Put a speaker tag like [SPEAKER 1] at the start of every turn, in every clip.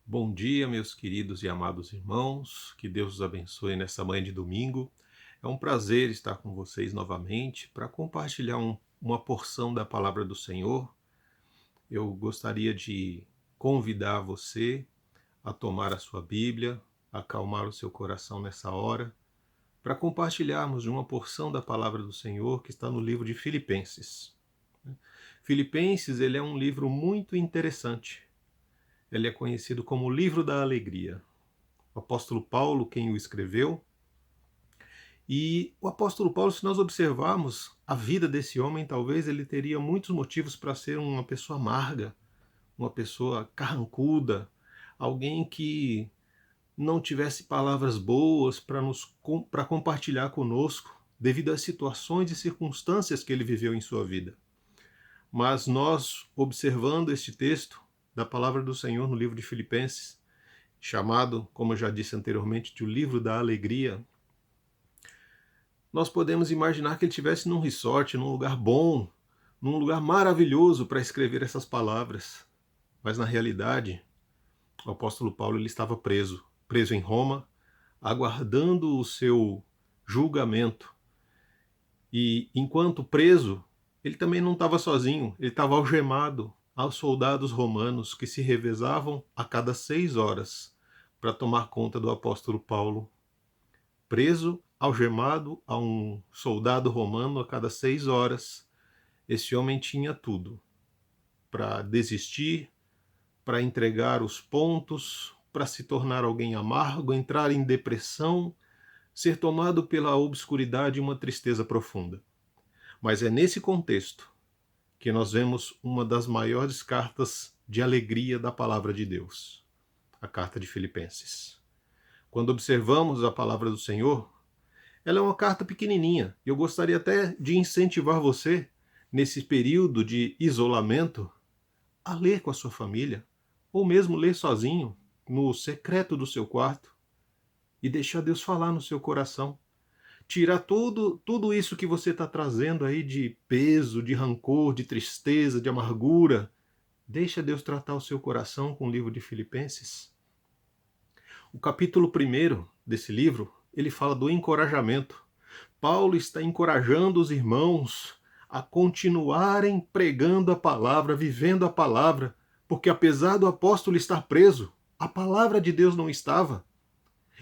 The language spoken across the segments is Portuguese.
[SPEAKER 1] Bom dia, meus queridos e amados irmãos. Que Deus os abençoe nessa manhã de domingo. É um prazer estar com vocês novamente para compartilhar uma porção da palavra do Senhor. Eu gostaria de convidar você a tomar a sua Bíblia, acalmar o seu coração nessa hora, para compartilharmos de uma porção da palavra do Senhor que está no livro de Filipenses. Filipenses, ele é um livro muito interessante. Ele é conhecido como o livro da alegria. O apóstolo Paulo quem o escreveu. E o apóstolo Paulo, se nós observarmos a vida desse homem, talvez ele teria muitos motivos para ser uma pessoa amarga, uma pessoa carrancuda, alguém que não tivesse palavras boas para compartilhar conosco, devido às situações e circunstâncias que ele viveu em sua vida. Mas nós, observando este texto da palavra do Senhor no livro de Filipenses, chamado, como eu já disse anteriormente, de o livro da alegria, nós podemos imaginar que ele estivesse num resort, num lugar bom, num lugar maravilhoso para escrever essas palavras. Mas na realidade, o apóstolo Paulo ele estava preso em Roma, aguardando o seu julgamento. E enquanto preso, ele também não estava sozinho, ele estava algemado aos soldados romanos que se revezavam a cada 6 horas para tomar conta do apóstolo Paulo. Preso, algemado a um soldado romano a cada 6 horas, esse homem tinha tudo para desistir, para entregar os pontos, para se tornar alguém amargo, entrar em depressão, ser tomado pela obscuridade e uma tristeza profunda. Mas é nesse contexto que nós vemos uma das maiores cartas de alegria da palavra de Deus, a carta de Filipenses. Quando observamos a palavra do Senhor, ela é uma carta pequenininha. Eu gostaria até de incentivar você, nesse período de isolamento, a ler com a sua família, ou mesmo ler sozinho, no secreto do seu quarto, e deixar Deus falar no seu coração. Tirar tudo isso que você está trazendo aí de peso, de rancor, de tristeza, de amargura. Deixa Deus tratar o seu coração com o livro de Filipenses. O capítulo 1 desse livro, ele fala do encorajamento. Paulo está encorajando os irmãos a continuarem pregando a palavra, vivendo a palavra, porque apesar do apóstolo estar preso, a palavra de Deus não estava.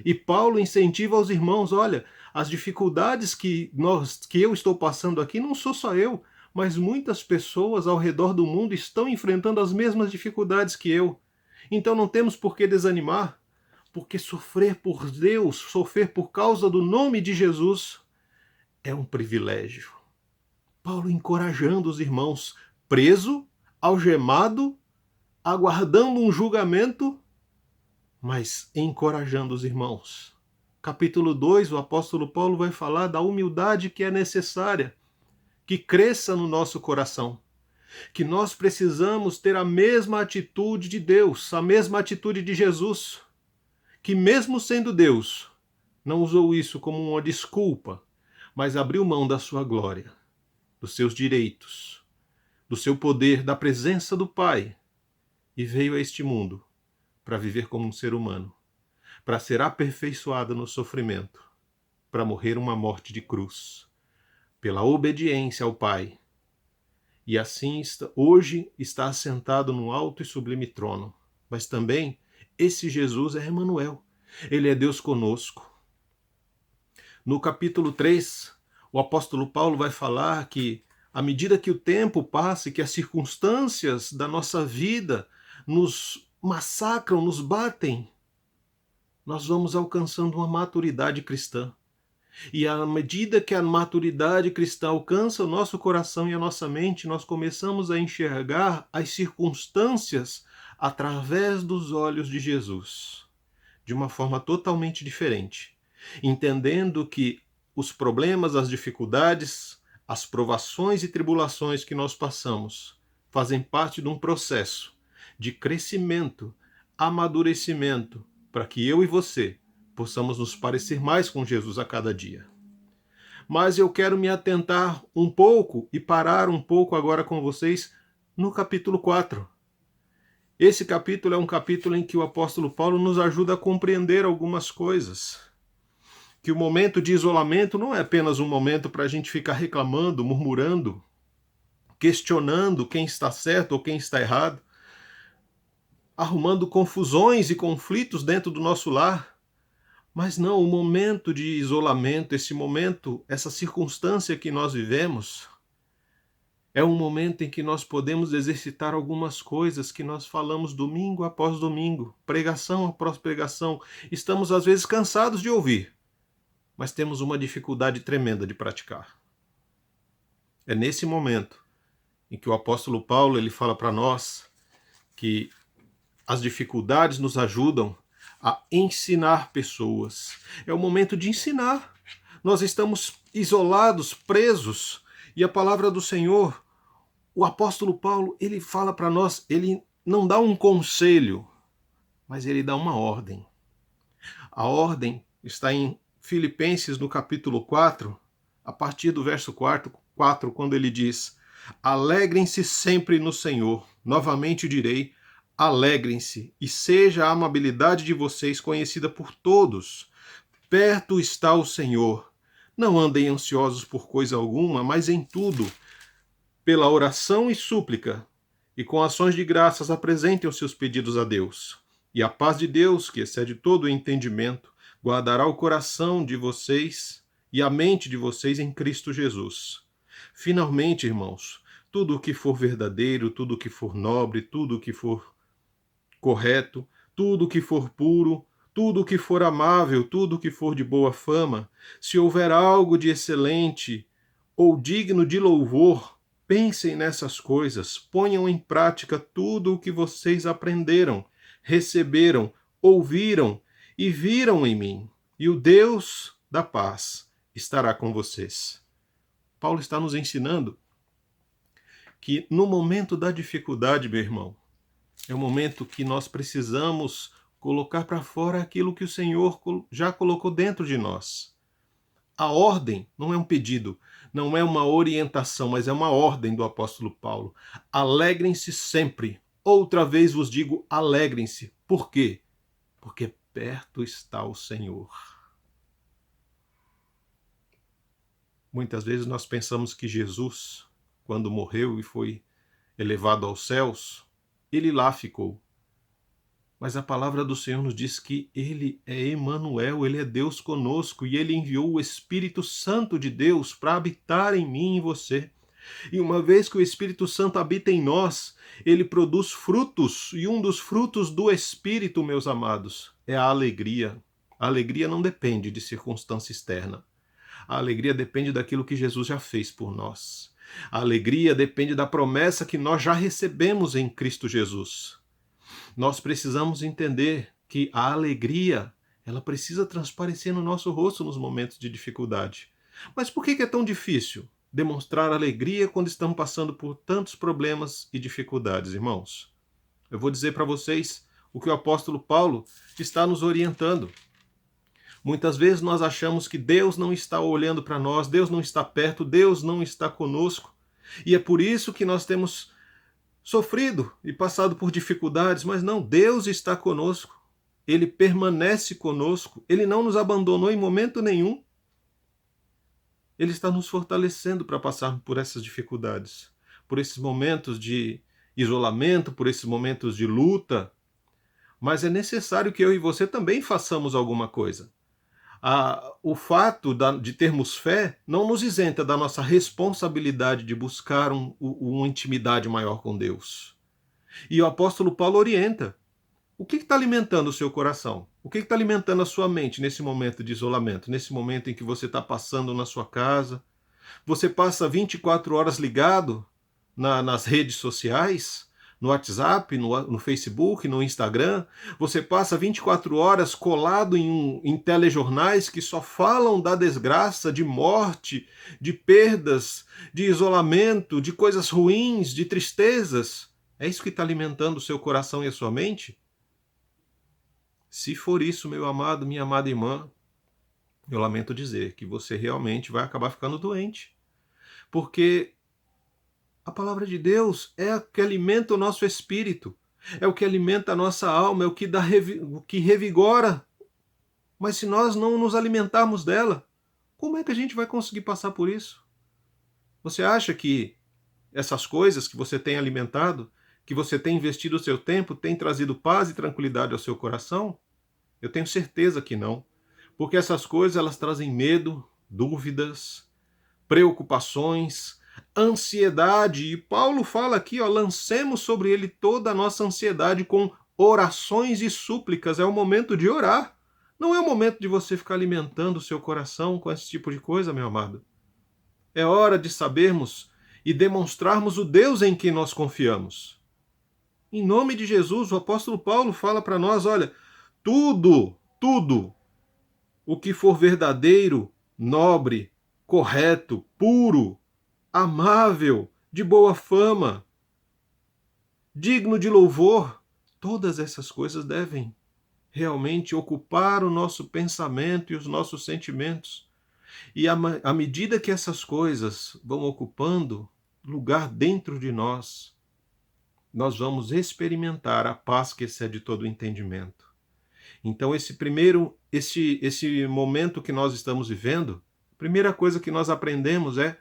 [SPEAKER 1] E Paulo incentiva os irmãos, olha, as dificuldades que eu estou passando aqui não sou só eu, mas muitas pessoas ao redor do mundo estão enfrentando as mesmas dificuldades que eu. Então não temos por que desanimar, porque sofrer por Deus, sofrer por causa do nome de Jesus, é um privilégio. Paulo encorajando os irmãos, preso, algemado, aguardando um julgamento, mas encorajando os irmãos. Capítulo 2, o apóstolo Paulo vai falar da humildade que é necessária, que cresça no nosso coração, que nós precisamos ter a mesma atitude de Deus, a mesma atitude de Jesus, que mesmo sendo Deus, não usou isso como uma desculpa, mas abriu mão da sua glória, dos seus direitos, do seu poder, da presença do Pai, e veio a este mundo para viver como um ser humano, para ser aperfeiçoado no sofrimento, para morrer uma morte de cruz, pela obediência ao Pai. E assim hoje está assentado num alto e sublime trono. Mas também esse Jesus é Emanuel. Ele é Deus conosco. No capítulo 3, o apóstolo Paulo vai falar que, à medida que o tempo passa e que as circunstâncias da nossa vida nos massacram, nos batem, nós vamos alcançando uma maturidade cristã. E à medida que a maturidade cristã alcança o nosso coração e a nossa mente, nós começamos a enxergar as circunstâncias através dos olhos de Jesus, de uma forma totalmente diferente, entendendo que os problemas, as dificuldades, as provações e tribulações que nós passamos fazem parte de um processo de crescimento, amadurecimento, para que eu e você possamos nos parecer mais com Jesus a cada dia. Mas eu quero me atentar um pouco e parar um pouco agora com vocês no capítulo 4. Esse capítulo é um capítulo em que o apóstolo Paulo nos ajuda a compreender algumas coisas. Que o momento de isolamento não é apenas um momento para a gente ficar reclamando, murmurando, questionando quem está certo ou quem está errado, arrumando confusões e conflitos dentro do nosso lar. Mas não, o momento de isolamento, esse momento, essa circunstância que nós vivemos, é um momento em que nós podemos exercitar algumas coisas que nós falamos domingo após domingo, pregação após pregação. Estamos às vezes cansados de ouvir, mas temos uma dificuldade tremenda de praticar. É nesse momento em que o apóstolo Paulo ele fala para nós que as dificuldades nos ajudam a ensinar pessoas. É o momento de ensinar. Nós estamos isolados, presos, e a palavra do Senhor, o apóstolo Paulo, ele fala para nós, ele não dá um conselho, mas ele dá uma ordem. A ordem está em Filipenses, no capítulo 4, a partir do verso 4, quando ele diz: alegrem-se sempre no Senhor. Novamente direi, alegrem-se, e seja a amabilidade de vocês conhecida por todos. Perto está o Senhor. Não andem ansiosos por coisa alguma, mas em tudo, pela oração e súplica, e com ações de graças apresentem os seus pedidos a Deus. E a paz de Deus, que excede todo o entendimento, guardará o coração de vocês e a mente de vocês em Cristo Jesus. Finalmente, irmãos, tudo o que for verdadeiro, tudo o que for nobre, tudo o que for correto, tudo o que for puro, tudo o que for amável, tudo o que for de boa fama, se houver algo de excelente ou digno de louvor, pensem nessas coisas, ponham em prática tudo o que vocês aprenderam, receberam, ouviram e viram em mim, e o Deus da paz estará com vocês. Paulo está nos ensinando que no momento da dificuldade, meu irmão, é o momento que nós precisamos colocar para fora aquilo que o Senhor já colocou dentro de nós. A ordem não é um pedido, não é uma orientação, mas é uma ordem do apóstolo Paulo. Alegrem-se sempre. Outra vez vos digo, alegrem-se. Por quê? Porque perto está o Senhor. Muitas vezes nós pensamos que Jesus, quando morreu e foi elevado aos céus, ele lá ficou. Mas a palavra do Senhor nos diz que ele é Emanuel, ele é Deus conosco, e ele enviou o Espírito Santo de Deus para habitar em mim e em você. E uma vez que o Espírito Santo habita em nós, ele produz frutos, e um dos frutos do Espírito, meus amados, é a alegria. A alegria não depende de circunstância externa. A alegria depende daquilo que Jesus já fez por nós. A alegria depende da promessa que nós já recebemos em Cristo Jesus. Nós precisamos entender que a alegria, ela precisa transparecer no nosso rosto nos momentos de dificuldade. Mas por que é tão difícil demonstrar alegria quando estamos passando por tantos problemas e dificuldades, irmãos? Eu vou dizer para vocês o que o apóstolo Paulo está nos orientando. Muitas vezes nós achamos que Deus não está olhando para nós, Deus não está perto, Deus não está conosco. E é por isso que nós temos sofrido e passado por dificuldades, mas não, Deus está conosco. Ele permanece conosco, ele não nos abandonou em momento nenhum. Ele está nos fortalecendo para passar por essas dificuldades, por esses momentos de isolamento, por esses momentos de luta. Mas é necessário que eu e você também façamos alguma coisa. O fato de termos fé não nos isenta da nossa responsabilidade de buscar uma intimidade maior com Deus. E o apóstolo Paulo orienta. O que está alimentando o seu coração? O que está alimentando a sua mente nesse momento de isolamento? Nesse momento em que você está passando na sua casa? Você passa 24 horas ligado nas redes sociais? No WhatsApp, no Facebook, no Instagram? Você passa 24 horas colado em telejornais que só falam da desgraça, de morte, de perdas, de isolamento, de coisas ruins, de tristezas? É isso que está alimentando o seu coração e a sua mente? Se for isso, meu amado, minha amada irmã, eu lamento dizer que você realmente vai acabar ficando doente. Porque a palavra de Deus é a que alimenta o nosso espírito. é o que alimenta a nossa alma, é o que o que revigora. Mas se nós não nos alimentarmos dela, como é que a gente vai conseguir passar por isso? Você acha que essas coisas que você tem alimentado, que você tem investido o seu tempo, tem trazido paz e tranquilidade ao seu coração? Eu tenho certeza que não. Porque essas coisas, elas trazem medo, dúvidas, preocupações, ansiedade. E Paulo fala aqui, ó, lancemos sobre ele toda a nossa ansiedade com orações e súplicas. É o momento de orar. Não é o momento de você ficar alimentando o seu coração com esse tipo de coisa, meu amado. É hora de sabermos e demonstrarmos o Deus em quem nós confiamos. Em nome de Jesus, o apóstolo Paulo fala para nós, olha, tudo o que for verdadeiro, nobre, correto, puro, amável, de boa fama, digno de louvor, todas essas coisas devem realmente ocupar o nosso pensamento e os nossos sentimentos. E à medida que essas coisas vão ocupando lugar dentro de nós, nós vamos experimentar a paz que excede todo o entendimento. Então, esse momento que nós estamos vivendo, a primeira coisa que nós aprendemos é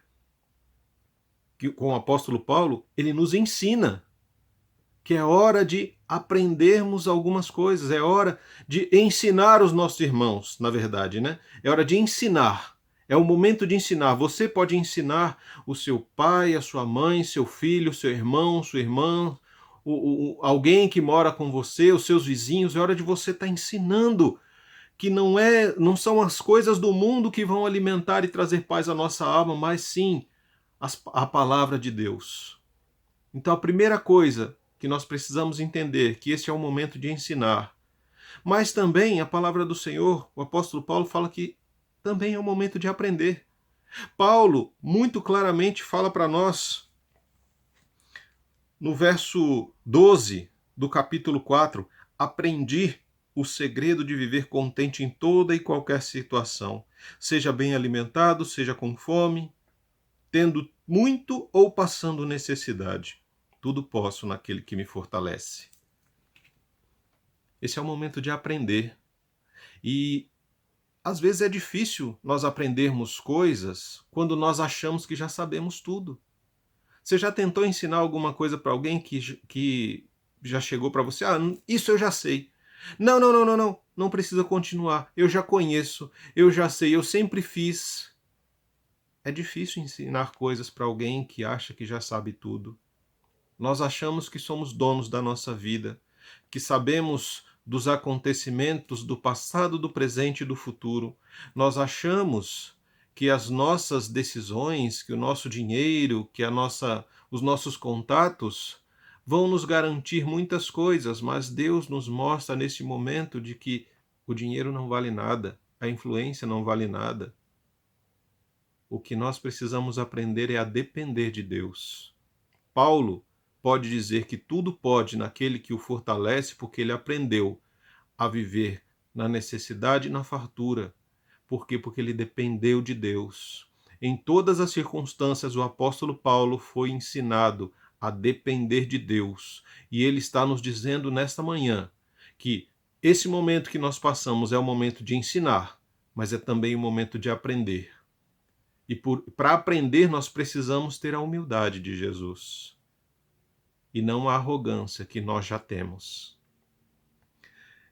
[SPEAKER 1] que, com o apóstolo Paulo, ele nos ensina que é hora de aprendermos algumas coisas, é hora de ensinar os nossos irmãos, na verdade, né? É hora de ensinar. É o momento de ensinar. Você pode ensinar o seu pai, a sua mãe, seu filho, seu irmão, sua irmã, alguém que mora com você, os seus vizinhos. É hora de você estar ensinando que não são as coisas do mundo que vão alimentar e trazer paz à nossa alma, mas sim a palavra de Deus. Então a primeira coisa que nós precisamos entender que este é o momento de ensinar. Mas também a palavra do Senhor, o apóstolo Paulo fala que também é o momento de aprender. Paulo muito claramente fala para nós, no verso 12 do capítulo 4, aprendi o segredo de viver contente em toda e qualquer situação, seja bem alimentado, seja com fome, tendo muito ou passando necessidade. Tudo posso naquele que me fortalece. Esse é o momento de aprender. E às vezes é difícil nós aprendermos coisas quando nós achamos que já sabemos tudo. Você já tentou ensinar alguma coisa para alguém que já chegou para você? Ah, isso eu já sei. Não. Não precisa continuar. Eu já conheço, eu já sei, eu sempre fiz. É difícil ensinar coisas para alguém que acha que já sabe tudo. Nós achamos que somos donos da nossa vida, que sabemos dos acontecimentos do passado, do presente e do futuro. Nós achamos que as nossas decisões, que o nosso dinheiro, que os nossos contatos vão nos garantir muitas coisas, mas Deus nos mostra nesse momento de que o dinheiro não vale nada, a influência não vale nada. O que nós precisamos aprender é a depender de Deus. Paulo pode dizer que tudo pode naquele que o fortalece, porque ele aprendeu a viver na necessidade e na fartura. Por quê? Porque ele dependeu de Deus. Em todas as circunstâncias, o apóstolo Paulo foi ensinado a depender de Deus. E ele está nos dizendo nesta manhã que esse momento que nós passamos é o momento de ensinar, mas é também o momento de aprender. E para aprender, nós precisamos ter a humildade de Jesus e não a arrogância que nós já temos.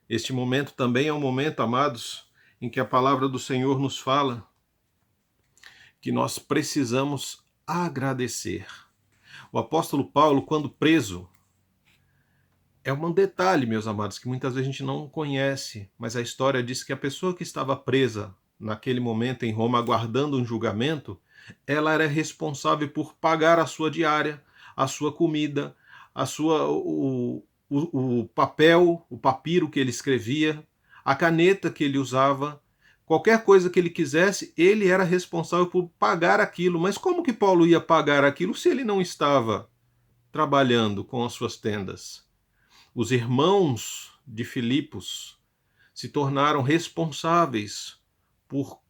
[SPEAKER 1] Este momento também é um momento, amados, em que a palavra do Senhor nos fala que nós precisamos agradecer. O apóstolo Paulo, quando preso, é um detalhe, meus amados, que muitas vezes a gente não conhece, mas a história diz que a pessoa que estava presa naquele momento em Roma, aguardando um julgamento, ela era responsável por pagar a sua diária, a sua comida, o papel, o papiro que ele escrevia, a caneta que ele usava, qualquer coisa que ele quisesse, ele era responsável por pagar aquilo. Mas como que Paulo ia pagar aquilo se ele não estava trabalhando com as suas tendas? Os irmãos de Filipos se tornaram responsáveis por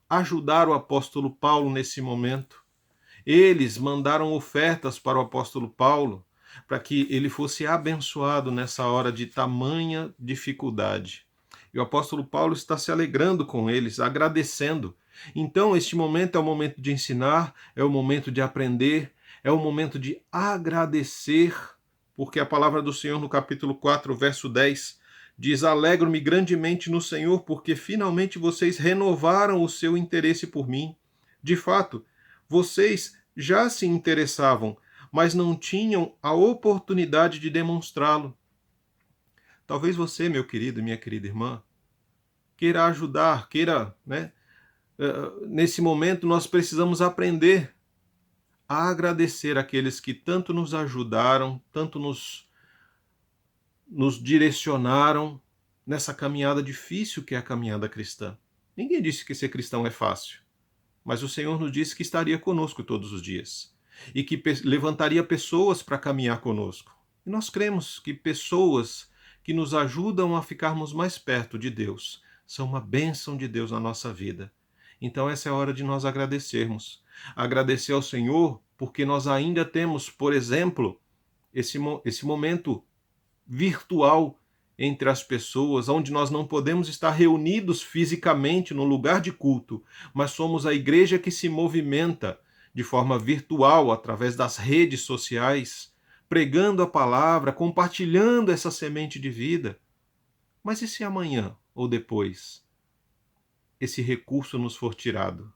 [SPEAKER 1] ajudar o apóstolo Paulo nesse momento. Eles mandaram ofertas para o apóstolo Paulo, para que ele fosse abençoado nessa hora de tamanha dificuldade. E o apóstolo Paulo está se alegrando com eles, agradecendo. Então, este momento é o momento de ensinar, é o momento de aprender, é o momento de agradecer, porque a palavra do Senhor no capítulo 4, verso 10, diz: alegro-me grandemente no Senhor, porque finalmente vocês renovaram o seu interesse por mim. De fato, vocês já se interessavam, mas não tinham a oportunidade de demonstrá-lo. Talvez você, meu querido e minha querida irmã, queira ajudar, queira, né? Nesse momento nós precisamos aprender a agradecer aqueles que tanto nos ajudaram, tanto nos direcionaram nessa caminhada difícil que é a caminhada cristã. Ninguém disse que ser cristão é fácil, mas o Senhor nos disse que estaria conosco todos os dias e que levantaria pessoas para caminhar conosco. E nós cremos que pessoas que nos ajudam a ficarmos mais perto de Deus são uma bênção de Deus na nossa vida. Então essa é a hora de nós agradecermos. Agradecer ao Senhor porque nós ainda temos, por exemplo, esse momento virtual entre as pessoas, onde nós não podemos estar reunidos fisicamente no lugar de culto, mas somos a igreja que se movimenta de forma virtual através das redes sociais, pregando a palavra, compartilhando essa semente de vida. Mas e se amanhã ou depois esse recurso nos for tirado?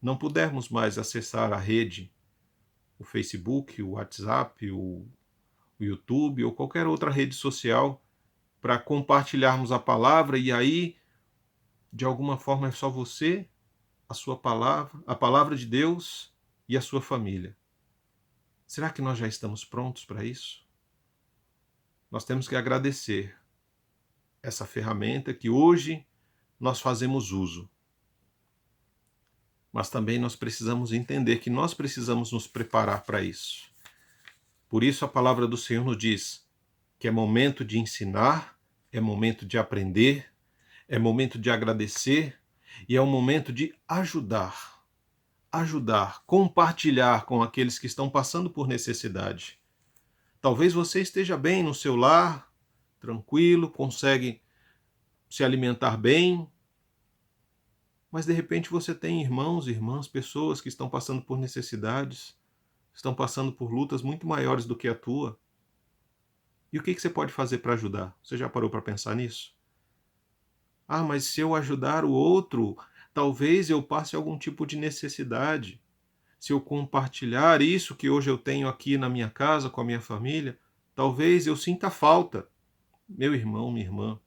[SPEAKER 1] Não pudermos mais acessar a rede, o Facebook, o WhatsApp, o YouTube ou qualquer outra rede social para compartilharmos a palavra, e aí, de alguma forma, é só você, a sua palavra, a palavra de Deus e a sua família. Será que nós já estamos prontos para isso? Nós temos que agradecer essa ferramenta que hoje nós fazemos uso. Mas também nós precisamos entender que nós precisamos nos preparar para isso. Por isso a palavra do Senhor nos diz que é momento de ensinar, é momento de aprender, é momento de agradecer e é um momento de ajudar, compartilhar com aqueles que estão passando por necessidade. Talvez você esteja bem no seu lar, tranquilo, consegue se alimentar bem, mas de repente você tem irmãos, irmãs, pessoas que estão passando por necessidades, estão passando por lutas muito maiores do que a tua. E o que você pode fazer para ajudar? Você já parou para pensar nisso? Ah, mas se eu ajudar o outro, talvez eu passe algum tipo de necessidade. Se eu compartilhar isso que hoje eu tenho aqui na minha casa, com a minha família, talvez eu sinta falta. Meu irmão, minha irmã,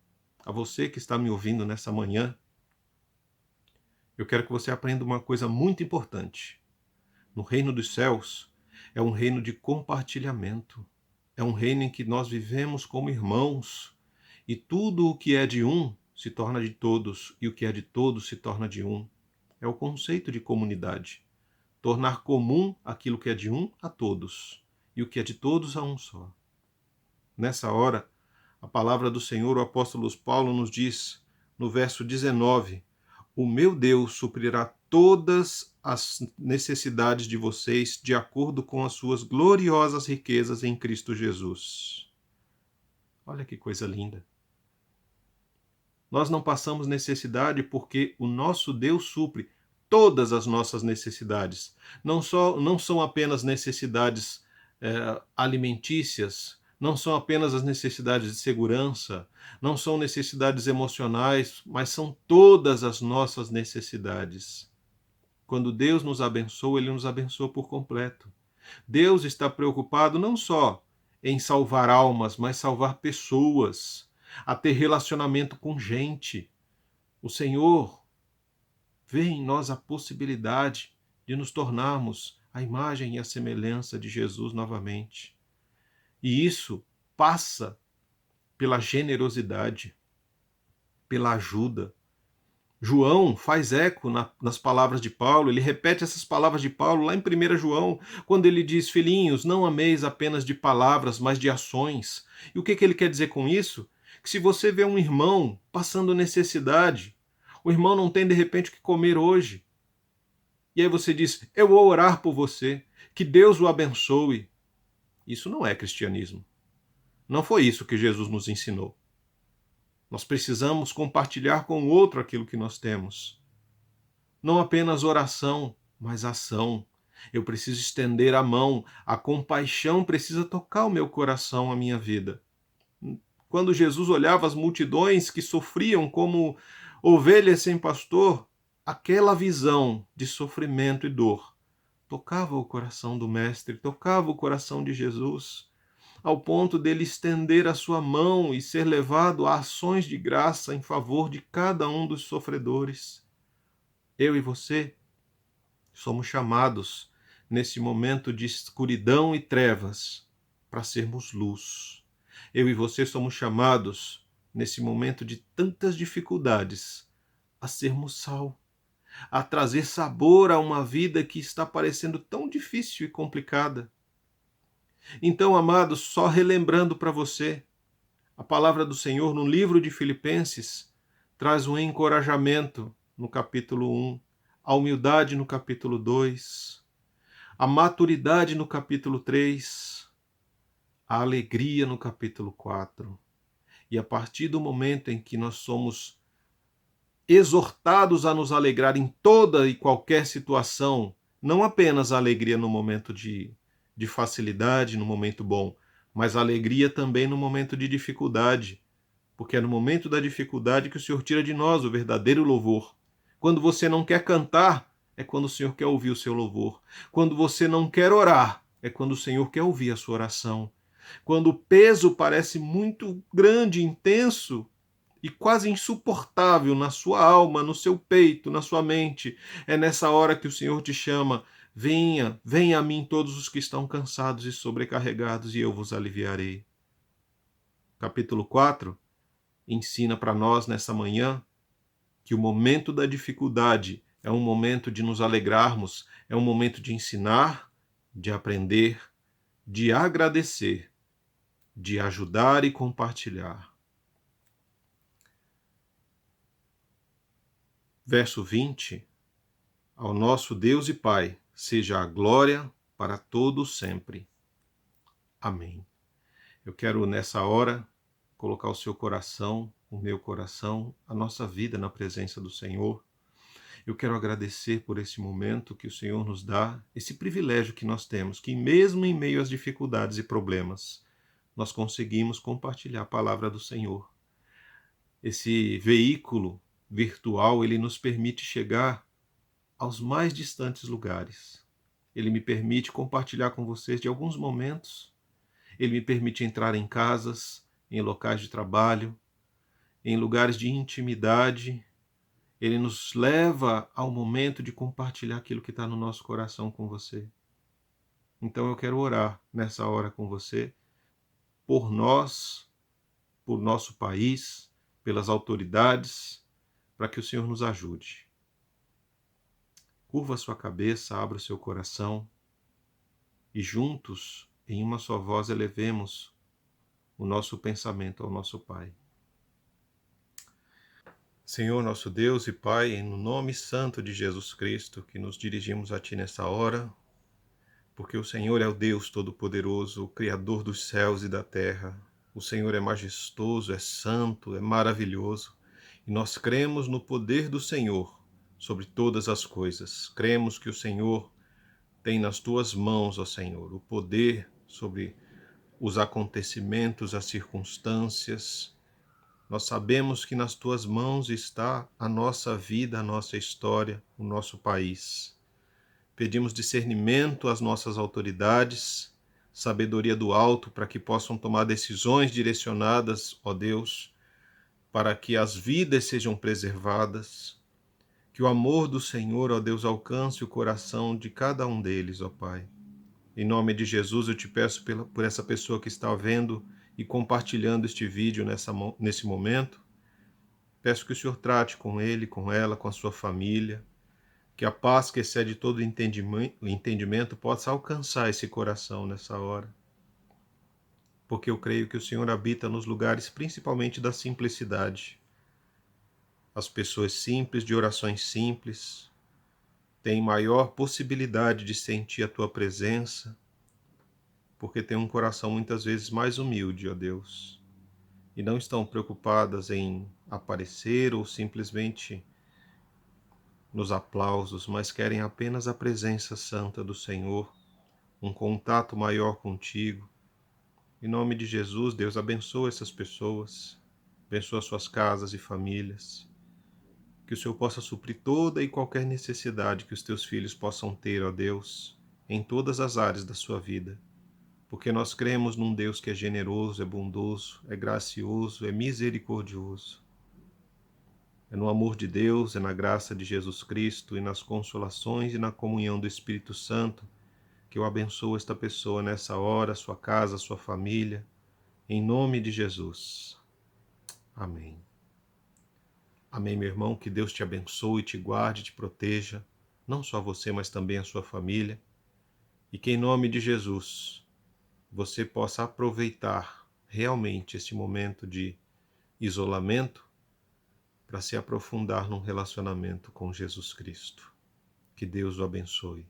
[SPEAKER 1] a você que está me ouvindo nessa manhã, eu quero que você aprenda uma coisa muito importante. No reino dos céus, é um reino de compartilhamento. É um reino em que nós vivemos como irmãos. E tudo o que é de um se torna de todos, e o que é de todos se torna de um. É o conceito de comunidade. Tornar comum aquilo que é de um a todos, e o que é de todos a um só. Nessa hora, a palavra do Senhor, o apóstolo Paulo nos diz, no verso 19, o meu Deus suprirá todas as necessidades de vocês de acordo com as suas gloriosas riquezas em Cristo Jesus. Olha que coisa linda. Nós não passamos necessidade porque o nosso Deus supre todas as nossas necessidades. Não são apenas necessidades alimentícias, não são apenas as necessidades de segurança, não são necessidades emocionais, mas são todas as nossas necessidades. Quando Deus nos abençoa, Ele nos abençoa por completo. Deus está preocupado não só em salvar almas, mas salvar pessoas, a ter relacionamento com gente. O Senhor vê em nós a possibilidade de nos tornarmos a imagem e a semelhança de Jesus novamente. E isso passa pela generosidade, pela ajuda. João faz eco nas palavras de Paulo, ele repete essas palavras de Paulo lá em 1 João, quando ele diz: filhinhos, não ameis apenas de palavras, mas de ações. E o que ele quer dizer com isso? Que se você vê um irmão passando necessidade, o irmão não tem de repente o que comer hoje, e aí você diz: eu vou orar por você, Que Deus o abençoe. Isso não é cristianismo. Não foi isso que Jesus nos ensinou. Nós precisamos compartilhar com o outro aquilo que nós temos. Não apenas oração, mas ação. Eu preciso estender a mão, a compaixão precisa tocar o meu coração, a minha vida. Quando Jesus olhava as multidões que sofriam como ovelhas sem pastor, aquela visão de sofrimento e dor tocava o coração do Mestre, tocava o coração de Jesus, ao ponto dele estender a sua mão e ser levado a ações de graça em favor de cada um dos sofredores. Eu e você somos chamados, nesse momento de escuridão e trevas, para sermos luz. Eu e você somos chamados, nesse momento de tantas dificuldades, a sermos sal, a trazer sabor a uma vida que está parecendo tão difícil e complicada. Então, amados, só relembrando para você, a palavra do Senhor no livro de Filipenses traz um encorajamento no capítulo 1, a humildade no capítulo 2, a maturidade no capítulo 3, a alegria no capítulo 4. E a partir do momento em que nós somos exortados a nos alegrar em toda e qualquer situação, não apenas a alegria no momento de facilidade, no momento bom, mas a alegria também no momento de dificuldade, porque é no momento da dificuldade que o Senhor tira de nós o verdadeiro louvor. Quando você não quer cantar, é quando o Senhor quer ouvir o seu louvor. Quando você não quer orar, é quando o Senhor quer ouvir a sua oração. Quando o peso parece muito grande, intenso e quase insuportável na sua alma, no seu peito, na sua mente, é nessa hora que o Senhor te chama: venha, venha a mim todos os que estão cansados e sobrecarregados, e eu vos aliviarei. Capítulo 4 ensina para nós nessa manhã que o momento da dificuldade é um momento de nos alegrarmos, é um momento de ensinar, de aprender, de agradecer, de ajudar e compartilhar. Verso 20: ao nosso Deus e Pai seja a glória para todo sempre. Amém. Eu quero nessa hora colocar o seu coração, o meu coração, a nossa vida na presença do Senhor. Eu quero agradecer por esse momento que o Senhor nos dá, esse privilégio que nós temos, que mesmo em meio às dificuldades e problemas, nós conseguimos compartilhar a palavra do Senhor. Esse veículo virtual, ele nos permite chegar aos mais distantes lugares. Ele me permite compartilhar com vocês de alguns momentos. Ele me permite entrar em casas, em locais de trabalho, em lugares de intimidade. Ele nos leva ao momento de compartilhar aquilo que está no nosso coração com você. Então eu quero orar nessa hora com você, por nós, por nosso país, pelas autoridades, para que o Senhor nos ajude. Curva a sua cabeça, abra o seu coração e juntos, em uma só voz, elevemos o nosso pensamento ao nosso Pai. Senhor, nosso Deus e Pai, no nome santo de Jesus Cristo, que nos dirigimos a Ti nessa hora, porque o Senhor é o Deus Todo-Poderoso, o Criador dos céus e da terra. O Senhor é majestoso, é santo, é maravilhoso, e nós cremos no poder do Senhor sobre todas as coisas. Cremos que o Senhor tem nas Tuas mãos, ó Senhor, o poder sobre os acontecimentos, as circunstâncias. Nós sabemos que nas Tuas mãos está a nossa vida, a nossa história, o nosso país. Pedimos discernimento às nossas autoridades, sabedoria do alto para que possam tomar decisões direcionadas, ó Deus, para que as vidas sejam preservadas, que o amor do Senhor, ó Deus, alcance o coração de cada um deles, ó Pai. Em nome de Jesus, eu te peço por essa pessoa que está vendo e compartilhando este vídeo nesse momento. Peço que o Senhor trate com ele, com ela, com a sua família, que a paz que excede todo entendimento possa alcançar esse coração nessa hora. Porque eu creio que o Senhor habita nos lugares principalmente da simplicidade. As pessoas simples, de orações simples, têm maior possibilidade de sentir a tua presença, porque têm um coração muitas vezes mais humilde, ó Deus, e não estão preocupadas em aparecer ou simplesmente nos aplausos, mas querem apenas a presença santa do Senhor, um contato maior contigo. Em nome de Jesus, Deus, abençoa essas pessoas, abençoa suas casas e famílias, que o Senhor possa suprir toda e qualquer necessidade que os teus filhos possam ter, ó Deus, em todas as áreas da sua vida, porque nós cremos num Deus que é generoso, é bondoso, é gracioso, é misericordioso. É no amor de Deus, é na graça de Jesus Cristo e nas consolações e na comunhão do Espírito Santo que eu abençoo esta pessoa nessa hora, sua casa, sua família, em nome de Jesus. Amém. Amém, meu irmão, que Deus te abençoe, te guarde, te proteja, não só você, mas também a sua família, e que em nome de Jesus você possa aproveitar realmente este momento de isolamento para se aprofundar num relacionamento com Jesus Cristo. Que Deus o abençoe.